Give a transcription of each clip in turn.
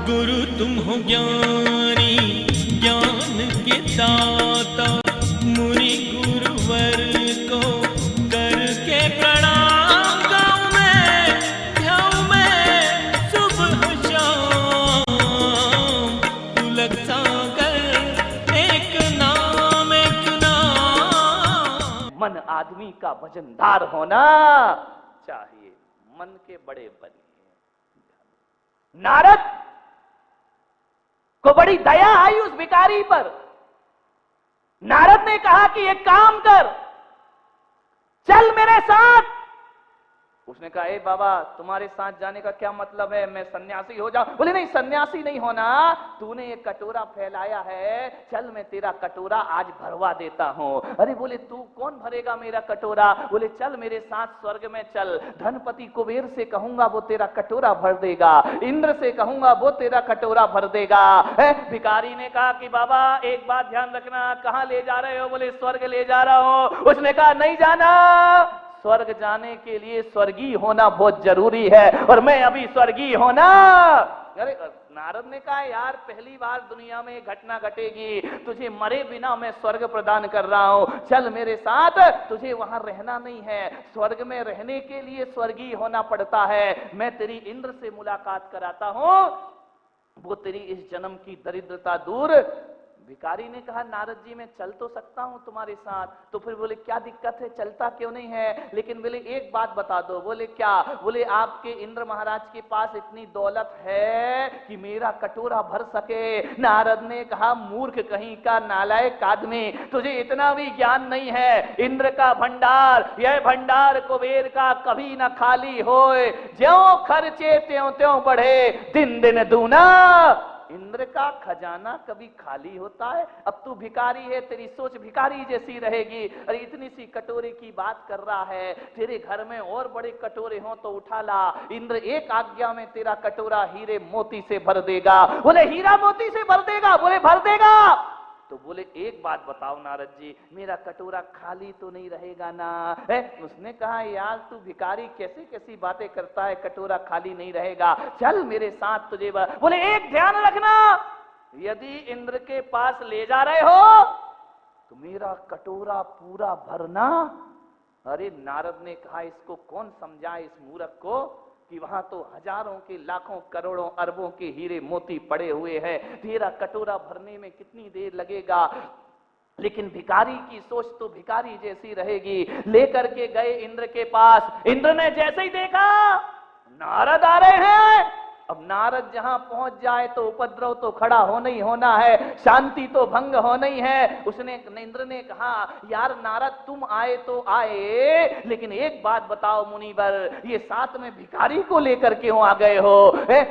गुरु तुम हो ज्ञानी ज्ञान के दाता, मुनि गुरुवर को करके प्रणाम गाऊं मैं सुबह शाम। तुलक सागर एक नाम एक नाम। मन आदमी का वजनदार होना चाहिए, मन के बड़े बनिए। नारद को बड़ी दया आई उस भिखारी पर। नारद ने कहा कि एक काम कर, चल मेरे साथ। उसने कहा, ए बाबा तुम्हारे साथ जाने का क्या मतलब है, मैं सन्यासी हो जाऊं? बोले नहीं, सन्यासी नहीं होना, तूने एक कटोरा फैलाया है, चल मैं तेरा कटोरा आज भरवा देता हूं। अरे बोले तू कौन भरेगा मेरा कटोरा? बोले चल मेरे साथ स्वर्ग में चल, धनपति कुबेर से कहूंगा वो तेरा कटोरा भर देगा, इंद्र से कहूंगा वो तेरा कटोरा भर देगा। भिखारी ने कहा कि बाबा एक बात ध्यान रखना, कहां ले जा रहे हो? बोले स्वर्ग ले जा रहा हूं। उसने कहा नहीं जाना, स्वर्ग जाने के लिए स्वर्गीय होना बहुत जरूरी है, और मैं अभी स्वर्गीय होना। अरे नारद ने कहा, यार पहली बार दुनिया में घटना घटेगी, तुझे मरे बिना मैं स्वर्ग प्रदान कर रहा हूं, चल मेरे साथ। तुझे वहां रहना नहीं है, स्वर्ग में रहने के लिए स्वर्गीय होना पड़ता है। मैं तेरी इंद्र से मुलाकात कराता हूं, वो तेरी इस जन्म की दरिद्रता दूर। भिखारी ने कहा, नारद जी मैं चल तो सकता हूं तुम्हारे साथ। तो फिर बोले क्या दिक्कत है, चलता क्यों नहीं है? लेकिन बोले एक बात बता दो। बोले क्या? बोले आपके इंद्र महाराज के पास इतनी दौलत है कि मेरा कटोरा भर सके। नारद ने कहा, मूर्ख कहीं का, नालायक आदमी, तुझे इतना भी ज्ञान नहीं है। इंद्र का भंडार, यह भंडार कुबेर का कभी ना खाली होए, ज्यों खर्चे त्यों त्यों बढ़े, दिन दिन दूना। इंद्र का खजाना कभी खाली होता है? अब तू भिखारी है, तेरी सोच भिखारी जैसी रहेगी। अरे इतनी सी कटोरे की बात कर रहा है, तेरे घर में और बड़े कटोरे हों तो उठा ला, इंद्र एक आज्ञा में तेरा कटोरा हीरे मोती से भर देगा। बोले हीरा मोती से भर देगा? बोले भर देगा। तो बोले एक बात बताओ नारद जी, मेरा कटोरा खाली तो नहीं रहेगा ना? उसने कहा, यार तू भिखारी कैसी कैसी बातें करता है, कटोरा खाली नहीं रहेगा, चल मेरे साथ तुझे। बोले एक ध्यान रखना, यदि इंद्र के पास ले जा रहे हो तो मेरा कटोरा पूरा भरना। अरे नारद ने कहा, इसको कौन समझाए इस मूर्ख को कि वहां तो हजारों के लाखों करोड़ों अरबों के हीरे मोती पड़े हुए हैं, तेरा कटोरा भरने में कितनी देर लगेगा? लेकिन भिखारी की सोच तो भिखारी जैसी रहेगी। लेकर के गए इंद्र के पास। इंद्र ने जैसे ही देखा नारद आ रहे हैं, अब नारद जहां पहुंच जाए तो उपद्रव तो खड़ा होना ही होना है, शांति तो भंग होना ही है। उसने, इंद्र ने कहा, यार नारद तुम आए तो आए, लेकिन एक बात बताओ मुनिवर, ये साथ में भिखारी को लेकर क्यों आ गए हो?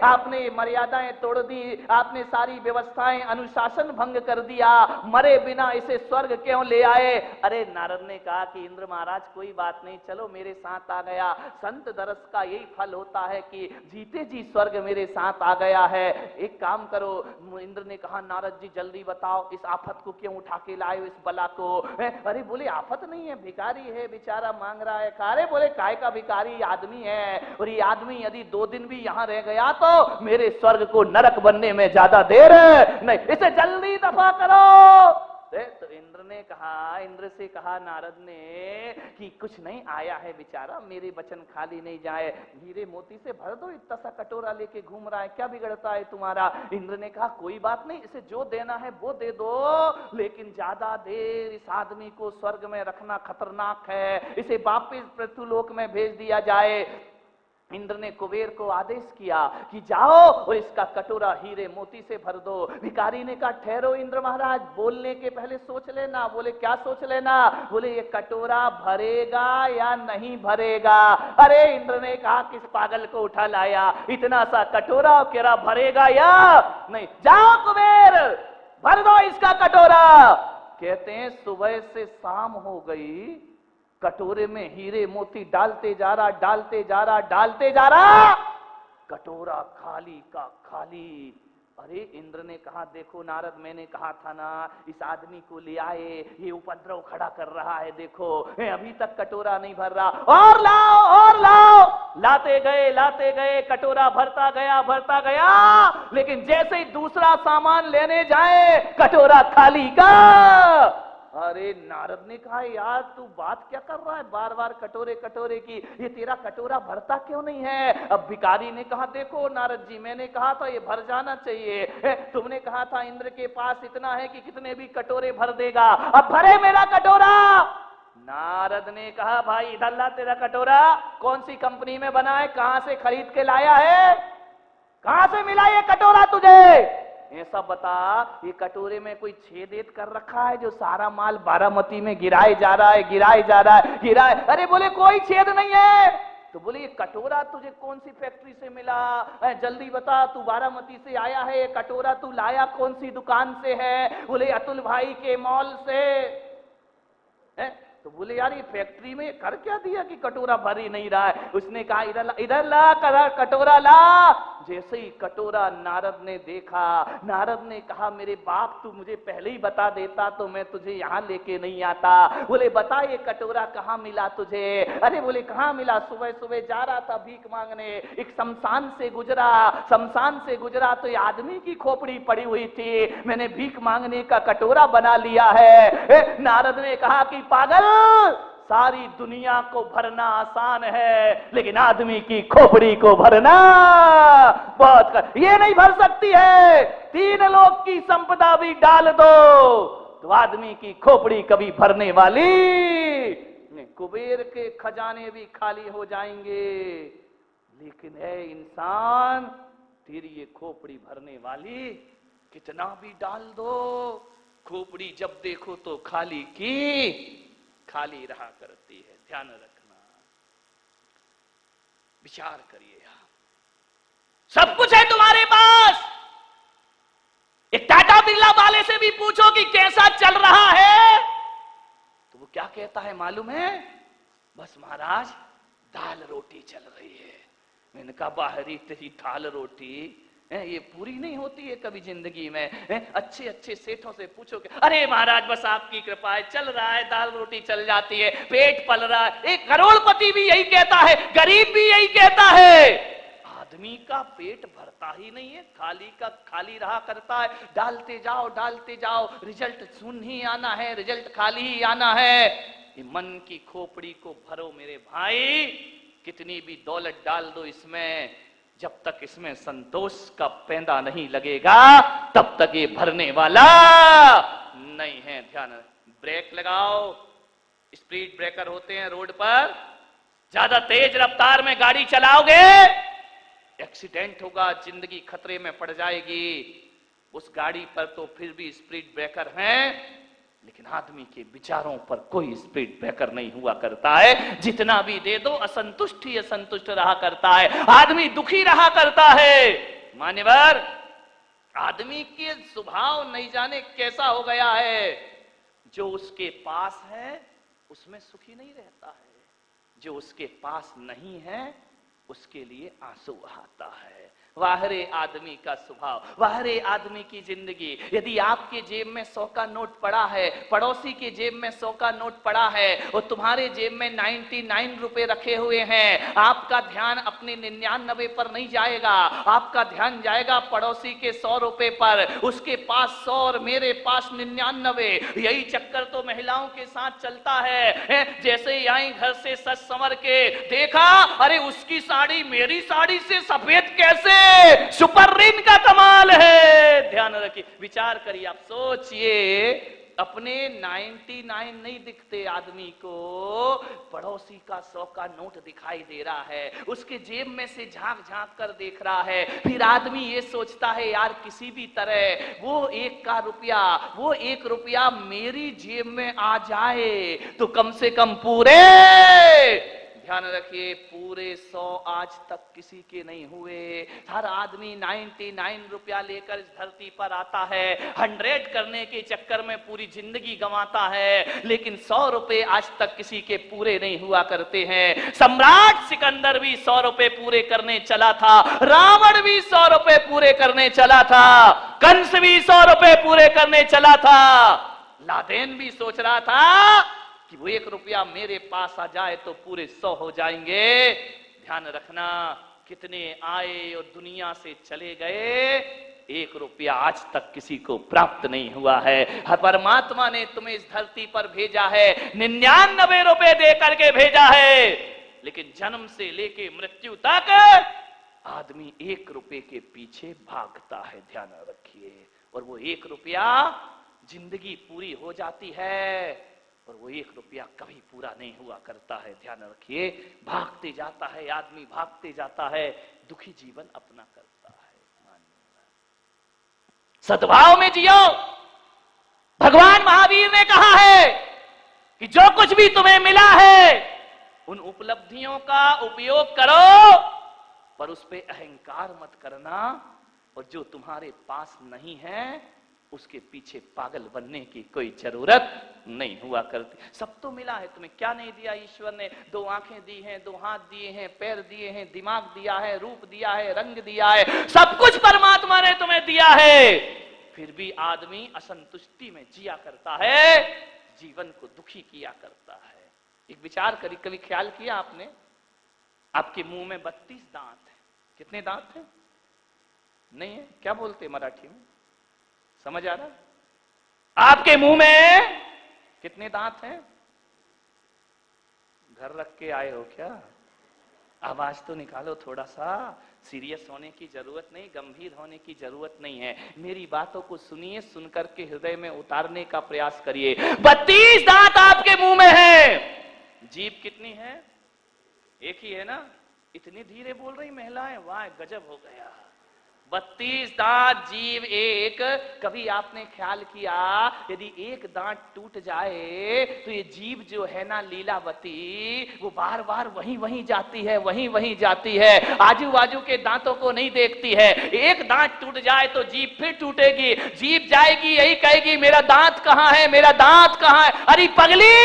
आपने मर्यादाएं तोड़ दी, आपने सारी व्यवस्थाएं, अनुशासन भंग कर दिया, मरे बिना इसे स्वर्ग क्यों ले आए? अरे नारद ने कहा कि इंद्र महाराज कोई बात नहीं, चलो मेरे साथ आ गया। संत दरस का यही फल होता है कि जीते जी स्वर्ग मेरे साथ आ गया है। एक काम करो। इंद्र ने कहा, नारद जी जल्दी बताओ, इस आफत को क्यों उठा के लाए हो, इस बला को? अरे बोले आफत नहीं है, भिखारी है, बेचारा मांग रहा है। अरे बोले काय का भिखारी, आदमी है, और ये आदमी यदि 2 दिन भी यहां रह गया तो मेरे स्वर्ग को नरक बनने में ज्यादा देर नहीं, इसे जल्दी दफा करो। तो इंद्र ने कहा, इंद्र से कहा नारद ने कि कुछ नहीं, आया है बेचारा, मेरे वचन खाली नहीं जाए, हीरे मोती से भर दो, इतना सा कटोरा लेके घूम रहा है, क्या बिगड़ता है तुम्हारा? इंद्र ने कहा कोई बात नहीं, इसे जो देना है वो दे दो, लेकिन ज्यादा देर इस आदमी को स्वर्ग में रखना खतरनाक है, इसे वापिस पृथ्वीलोक में भेज दिया जाए। इंद्र ने कुबेर को आदेश किया कि जाओ और इसका कटोरा हीरे मोती से भर दो। भिखारी ने कहा, ठहरो इंद्र महाराज, बोलने के पहले सोच लेना। बोले क्या सोच लेना? बोले ये कटोरा भरेगा या नहीं भरेगा? अरे इंद्र ने कहा, किस पागल को उठा लाया, इतना सा कटोरा, कह रहा भरेगा या नहीं? जाओ कुबेर, भर दो इसका कटोरा। कहते हैं सुबह से शाम हो गई, कटोरे में हीरे मोती डालते जा रहा, डालते जा रहा, डालते जा रहा, कटोरा खाली का खाली। अरे इंद्र ने कहा, देखो नारद, मैंने कहा था ना इस आदमी को ले आए, ये उपद्रव खड़ा कर रहा है, देखो अभी तक कटोरा नहीं भर रहा, और लाओ और लाओ। लाते गए कटोरा भरता गया, लेकिन जैसे ही दूसरा सामान लेने जाए कटोरा खाली का। अरे नारद ने कहा, यार तू बात क्या कर रहा है बार बार कटोरे की, ये तेरा कटोरा भरता क्यों नहीं है? अब भिखारी ने कहा, देखो नारद जी, मैंने कहा था ये भर जाना चाहिए, तुमने कहा था इंद्र के पास इतना है कि कितने भी कटोरे भर देगा, अब भरे मेरा कटोरा। नारद ने कहा, भाई इधर ला तेरा कटोरा, कौन सी कंपनी में बना है, कहां से खरीद के लाया है, कहां से मिला ये कटोरा तुझे? ये सब बता, ये कटोरे में कोई छेद कर रखा है जो सारा माल बारामती में गिराए जा रहा है? अरे बोले कोई छेद नहीं है। तो बोले ये कटोरा तुझे कौन सी फैक्ट्री से मिला, जल्दी बता, तू बारामती से आया है, ये कटोरा तू लाया कौन सी दुकान से है? बोले अतुल भाई के मॉल से। तो बोले यार ये फैक्ट्री में कर क्या दिया कि कटोरा भर ही नहीं रहा है? उसने कहा, इधर ला कटोरा ला। जैसे ही कटोरा नारद ने देखा, नारद ने कहा, मेरे बाप तू मुझे पहले ही बता देता तो मैं तुझे यहाँ लेके नहीं आता। बोले बता ये कटोरा कहाँ मिला तुझे? अरे बोले कहाँ मिला, सुबह सुबह जा रहा था भीख मांगने, एक शमशान से गुजरा तो ये आदमी की खोपड़ी पड़ी हुई थी, मैंने भीख मांगने का कटोरा बना लिया है। नारद ने कहा कि पागल, सारी दुनिया को भरना आसान है, लेकिन आदमी की खोपड़ी को भरना बहुत ये नहीं भर सकती है। 3 लोक की संपदा भी डाल दो तो आदमी की खोपड़ी कभी भरने वाली नहीं। कुबेर के खजाने भी खाली हो जाएंगे, लेकिन है इंसान, तेरी ये खोपड़ी भरने वाली, कितना भी डाल दो, खोपड़ी जब देखो तो खाली की खाली रहा करती है। ध्यान रखना, विचार करिए, सब कुछ है तुम्हारे पास। एक टाटा बिरला वाले से भी पूछो कि कैसा चल रहा है, तो वो क्या कहता है मालूम है? बस महाराज दाल रोटी चल रही है। मैंने कहा, बाहरी तेरी दाल रोटी ये पूरी नहीं होती है कभी जिंदगी में। अच्छे अच्छे सेठों से पूछो कि अरे महाराज बस आपकी कृपा है, चल रहा है, दाल रोटी चल जाती है, पेट पल रहा है। एक करोड़पति भी यही कहता है, गरीब भी यही कहता है। आदमी का पेट भरता ही नहीं है, खाली का खाली रहा करता है। डालते जाओ, रिजल्ट सुन ही आना है, रिजल्ट खाली ही आना है। ये मन की खोपड़ी को भरो मेरे भाई, कितनी भी दौलत डाल दो इसमें, जब तक इसमें संतोष का पैंदा नहीं लगेगा तब तक ये भरने वाला नहीं है। ध्यान, ब्रेक लगाओ, स्पीड ब्रेकर होते हैं रोड पर, ज्यादा तेज रफ्तार में गाड़ी चलाओगे एक्सीडेंट होगा, जिंदगी खतरे में पड़ जाएगी। उस गाड़ी पर तो फिर भी स्पीड ब्रेकर हैं, लेकिन आदमी के विचारों पर कोई स्पीड ब्रेकर नहीं हुआ करता है। जितना भी दे दो असंतुष्ट ही असंतुष्ट रहा करता है, आदमी दुखी रहा करता है। मान्यवर, आदमी के स्वभाव नहीं जाने कैसा हो गया है, जो उसके पास है उसमें सुखी नहीं रहता है, जो उसके पास नहीं है उसके लिए आंसू आता है। वाह रे आदमी का स्वभाव, वाह रे आदमी की जिंदगी। यदि आपके जेब में 100 का नोट पड़ा है, पड़ोसी के जेब में 100 का नोट पड़ा है और तुम्हारे जेब में 99 रुपए रखे हुए हैं, आपका ध्यान अपने 99 पर नहीं जाएगा, आपका ध्यान जाएगा पड़ोसी के 100 रुपए पर। उसके पास 100 और मेरे पास 99। यही चक्कर तो महिलाओं के साथ चलता है। जैसे ही आई घर से सज संवर के, देखा अरे उसकी साड़ी मेरी साड़ी से सफेद कैसे, सुपर रीन का कमाल है। ध्यान रखिए, विचार करिए, आप सोचिए, अपने 99 नहीं दिखते आदमी को, पड़ोसी का 100 का नोट दिखाई दे रहा है, उसके जेब में से झांक झांक कर देख रहा है। फिर आदमी ये सोचता है यार किसी भी तरह वो 1 रुपया मेरी जेब में आ जाए तो कम से कम पूरे, ध्यान रखिए, पूरे 100 आज तक किसी के नहीं हुए। हर आदमी 99 रुपया लेकर इस धरती पर आता है, 100 करने के चक्कर में पूरी जिंदगी गंवाता है, लेकिन 100 रुपए आज तक किसी के पूरे नहीं हुआ करते हैं। सम्राट सिकंदर भी 100 रुपए पूरे करने चला था, रावण भी 100 रुपए पूरे करने चला था, कंस भी 100 रुपए पूरे करने चला था, लादेन भी सोच रहा था कि वो 1 रुपया मेरे पास आ जाए तो पूरे 100 हो जाएंगे। ध्यान रखना, कितने आए और दुनिया से चले गए, 1 रुपया आज तक किसी को प्राप्त नहीं हुआ है। परमात्मा ने तुम्हें इस धरती पर भेजा है, 99 रुपए दे करके भेजा है, लेकिन जन्म से लेके मृत्यु तक आदमी 1 रुपए के पीछे भागता है। ध्यान रखिए, और वो 1 रुपया जिंदगी पूरी हो जाती है और वो 1 रुपया कभी पूरा नहीं हुआ करता है। ध्यान रखिए, भागते जाता है आदमी, भागते जाता है, दुखी जीवन अपना करता है। सद्भाव में जियो। भगवान महावीर ने कहा है कि जो कुछ भी तुम्हें मिला है उन उपलब्धियों का उपयोग करो, पर उस पे अहंकार मत करना, और जो तुम्हारे पास नहीं है उसके पीछे पागल बनने की कोई जरूरत नहीं हुआ करती। सब तो मिला है तुम्हें, क्या नहीं दिया ईश्वर ने? 2 आंखें दी हैं, 2 हाथ दिए हैं, पैर दिए हैं, दिमाग दिया है, रूप दिया है, रंग दिया है, सब कुछ परमात्मा ने तुम्हें दिया है। फिर भी आदमी असंतुष्टि में जिया करता है, जीवन को दुखी किया करता है। एक विचार करी, कभी ख्याल किया आपने, आपके मुंह में 32 दांत है। कितने दांत है? नहीं है? क्या बोलते मराठी में, समझ आ रहा? आपके मुंह में कितने दांत हैं? घर रख के आए हो क्या? आवाज तो निकालो थोड़ा सा। सीरियस होने की जरूरत नहीं, गंभीर होने की जरूरत नहीं है। मेरी बातों को सुनिए, सुनकर के हृदय में उतारने का प्रयास करिए। 32 दांत आपके मुंह में है। जीभ कितनी है? एक ही है ना? इतनी धीरे बोल रही महिलाएं, वाह गजब हो गया। 32 दांत, जीव एक। कभी आपने ख्याल किया यदि एक दांत टूट जाए तो ये जीव जो है ना लीलावती, वो बार बार वहीं वहीं जाती है, वहीं वहीं जाती है, आजू बाजू के दांतों को नहीं देखती है। एक दांत टूट जाए तो जीभ फिर टूटेगी, जीभ जाएगी, यही कहेगी मेरा दांत कहां है, मेरा दांत कहां है। अरे पगली,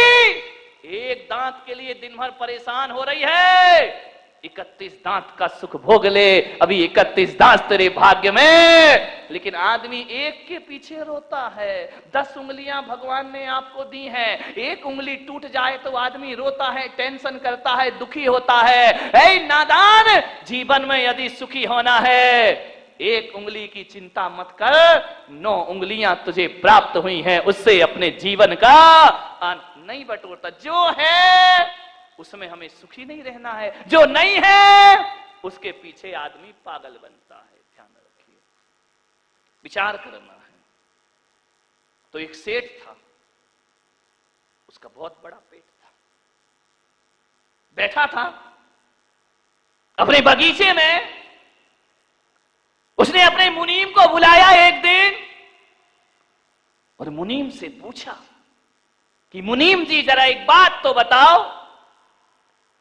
एक दांत के लिए दिन भर परेशान हो रही है, 31 दांत का सुख भोग ले। अभी 31 दांत तेरे भाग्य में, लेकिन आदमी एक के पीछे रोता है। 10 उंगलियां भगवान ने आपको दी हैं, एक उंगली टूट जाए तो आदमी रोता है, टेंशन करता है, दुखी होता है। ऐ नादान, जीवन में यदि सुखी होना है, एक उंगली की चिंता मत कर, 9 उंगलियां तुझे प्राप्त हुई हैं, उससे अपने जीवन का नहीं बटोरता। जो है उसमें हमें सुखी नहीं रहना है, जो नहीं है उसके पीछे आदमी पागल बनता है। ध्यान रखिए, विचार करना है। तो एक सेठ था, उसका बहुत बड़ा पेट था, बैठा था अपने बगीचे में। उसने अपने मुनीम को बुलाया एक दिन और मुनीम से पूछा कि मुनीम जी जरा एक बात तो बताओ,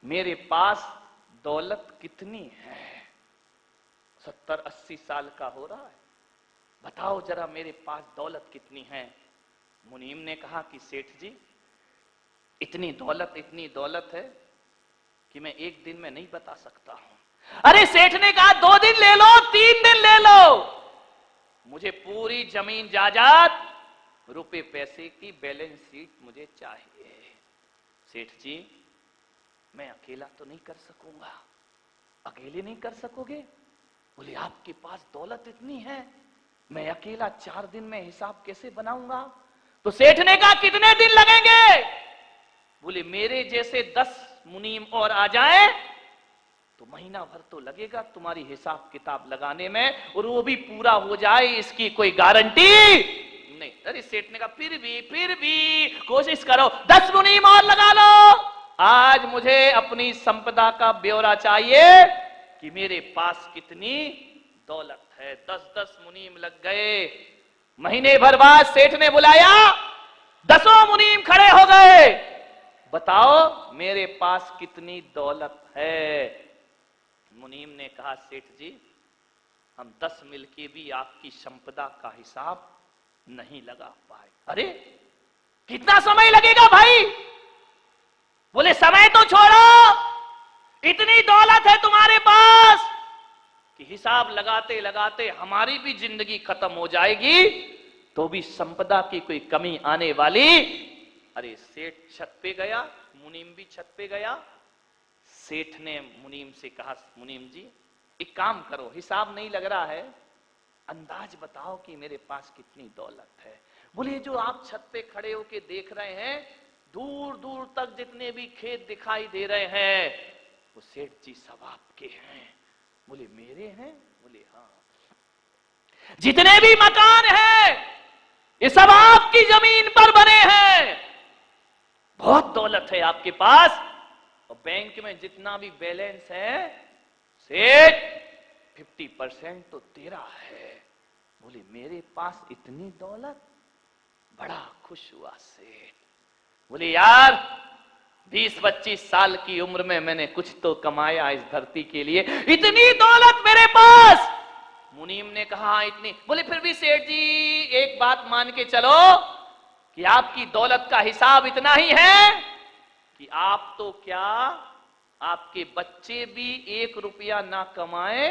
मेरे पास दौलत कितनी है? 70-80 साल का हो रहा है, बताओ जरा मेरे पास दौलत कितनी है। मुनीम ने कहा कि सेठ जी, इतनी दौलत है कि मैं एक दिन में नहीं बता सकता हूं। अरे सेठ ने कहा 2 दिन ले लो, 3 दिन ले लो, मुझे पूरी जमीन जायदाद, रुपए पैसे की बैलेंस शीट मुझे चाहिए। सेठ जी, मैं अकेला तो नहीं कर सकूंगा। अकेले नहीं कर सकोगे? बोले आपके पास दौलत इतनी है, मैं अकेला 4 दिन में हिसाब कैसे बनाऊंगा? तो सेठ ने कहा कितने दिन लगेंगे? बोले मेरे जैसे 10 मुनीम और आ जाए तो महीना भर तो लगेगा तुम्हारी हिसाब किताब लगाने में, और वो भी पूरा हो जाए इसकी कोई गारंटी नहीं। अरे सेठ ने कहा फिर भी कोशिश करो, 10 मुनीम और लगा लो। आज मुझे अपनी संपदा का ब्यौरा चाहिए कि मेरे पास कितनी दौलत है। 10-10 मुनीम लग गए। महीने भर बाद सेठ ने बुलाया, 10 मुनीम खड़े हो गए। बताओ मेरे पास कितनी दौलत है। मुनीम ने कहा, सेठ जी हम 10 मिलके भी आपकी संपदा का हिसाब नहीं लगा पाए। अरे कितना समय लगेगा भाई? बोले समय तो छोड़ो, इतनी दौलत है तुम्हारे पास कि हिसाब लगाते लगाते हमारी भी जिंदगी खत्म हो जाएगी, तो भी संपदा की कोई कमी आने वाली। अरे सेठ छत पे गया, मुनीम भी छत पे गया। सेठ ने मुनीम से कहा, मुनीम जी एक काम करो, हिसाब नहीं लग रहा है, अंदाज बताओ कि मेरे पास कितनी दौलत है। बोले जो आप छत पे खड़े होके देख रहे हैं, दूर दूर तक जितने भी खेत दिखाई दे रहे हैं वो सेठ जी सब आपके हैं। बोले मेरे हैं? बोले हाँ। जितने भी मकान हैं ये सब आपकी जमीन पर बने हैं, बहुत दौलत है आपके पास, और बैंक में जितना भी बैलेंस है सेठ 50% तो तेरा है। बोले मेरे पास इतनी दौलत? बड़ा खुश हुआ सेठ। बोले यार 20-25 साल की उम्र में मैंने कुछ तो कमाया इस धरती के लिए, इतनी दौलत मेरे पास। मुनीम ने कहा इतनी? बोले फिर भी सेठ जी एक बात मान के चलो कि आपकी दौलत का हिसाब इतना ही है कि आप तो क्या, आपके बच्चे भी 1 रुपया ना कमाए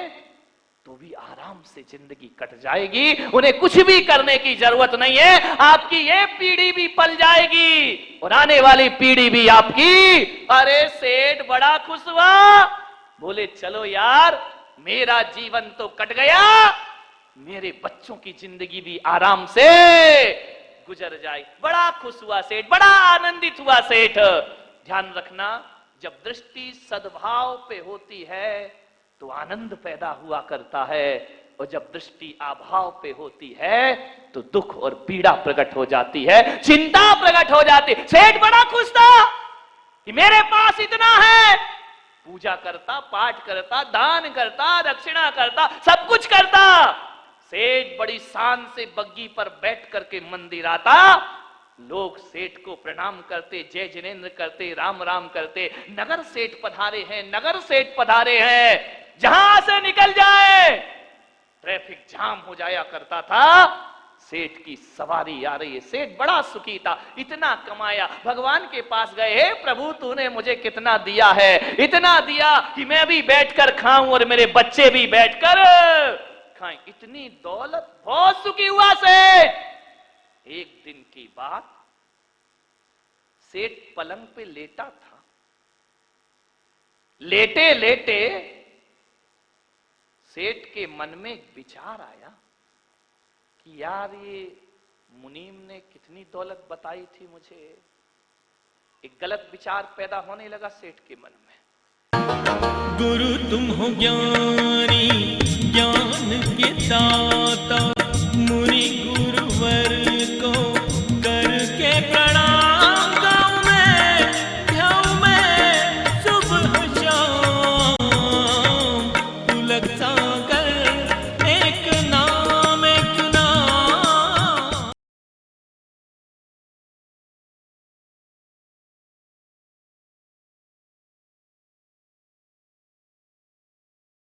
तो भी आराम से जिंदगी कट जाएगी, उन्हें कुछ भी करने की जरूरत नहीं है, आपकी ये पीढ़ी भी पल जाएगी और आने वाली पीढ़ी भी आपकी। अरे सेठ बड़ा खुश हुआ। बोले चलो यार मेरा जीवन तो कट गया, मेरे बच्चों की जिंदगी भी आराम से गुजर जाए। बड़ा खुश हुआ सेठ, बड़ा आनंदित हुआ सेठ। ध्यान रखना, जब दृष्टि सद्भाव पे होती है तो आनंद पैदा हुआ करता है, और जब दृष्टि अभाव पे होती है तो दुख और पीड़ा प्रकट हो जाती है, चिंता प्रकट हो जाती। सेठ बड़ा खुश था कि मेरे पास इतना है, पूजा करता, पाठ करता, दान करता, दक्षिणा करता, सब कुछ करता। सेठ बड़ी शान से बग्गी पर बैठ करके मंदिर आता, लोग सेठ को प्रणाम करते, जय जिनेंद्र करते, राम राम करते। नगर सेठ पधारे हैं, नगर सेठ पधारे हैं। जहां से निकल जाए ट्रैफिक जाम हो जाया करता था। सेठ की सवारी आ रही है, सेठ बड़ा सुखी था, इतना कमाया। भगवान के पास गए, हे प्रभु तूने मुझे कितना दिया है, इतना दिया कि मैं भी बैठकर खाऊं और मेरे बच्चे भी बैठकर खाएं। इतनी दौलत, बहुत सुखी हुआ सेठ। एक दिन की बात, सेठ पलंग पे लेटा था, लेटे लेटे सेठ के मन में एक विचार आया कि यार ये मुनीम ने कितनी दौलत बताई थी मुझे। एक गलत विचार पैदा होने लगा सेठ के मन में। गुरु तुम हो ज्ञानी, ज्ञान के दाता,